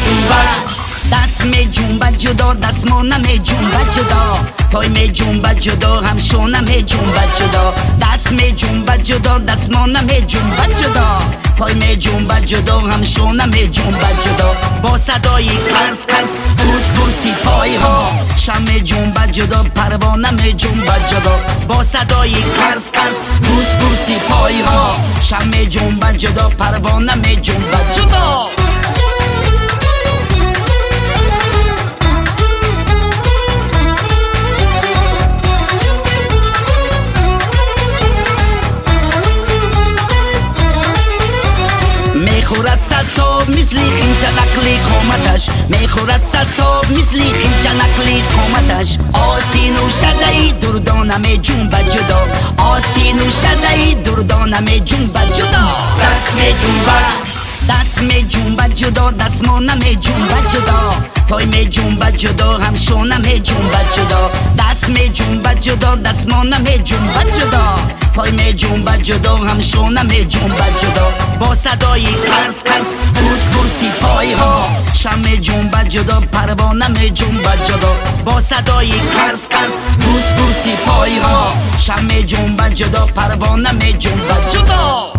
جنبا دست می جنبا جدا دست مانم می جنبا جدا پای می جنبا جدا هم شونم می جنبا جدا دست می جنبا جدا دست مانم می جنبا جدا پای می جنبا جدا هم شونم می جنبا جدا با صدای کرس کرس گوز گوزی پای ها شم می جنبا جدا پروانه می جنبا جدا با صدای کرس کرس گوز گوزی پای ها شم می جنبا جدا پروانه می جنبا جدا میخورد ستا مثل خینجا نقلی قامتش میخورد ستا مثل خینجا نقلی قامتش آستین و شدهی دردانه می جنبا جدا آستین و شدهی دردانه می جنبا جدا دست می جنبا دست می جنبا جدا دست مانه می جنبا جدا پای می جنبا جدا هم شونه می جنبا جدا دست می جنبا جدا دست مانه می جنبا جدا پای می جنبا جدا هم شونه می جنبا جدا با صدای کرس کرس گوز گوزی پای ها شم می جنبا جدا پروانه می جنبا جدا با صدای کرس کرس گوز گوزی پای ها شم می جنبا جدا پروانه می جنبا جدا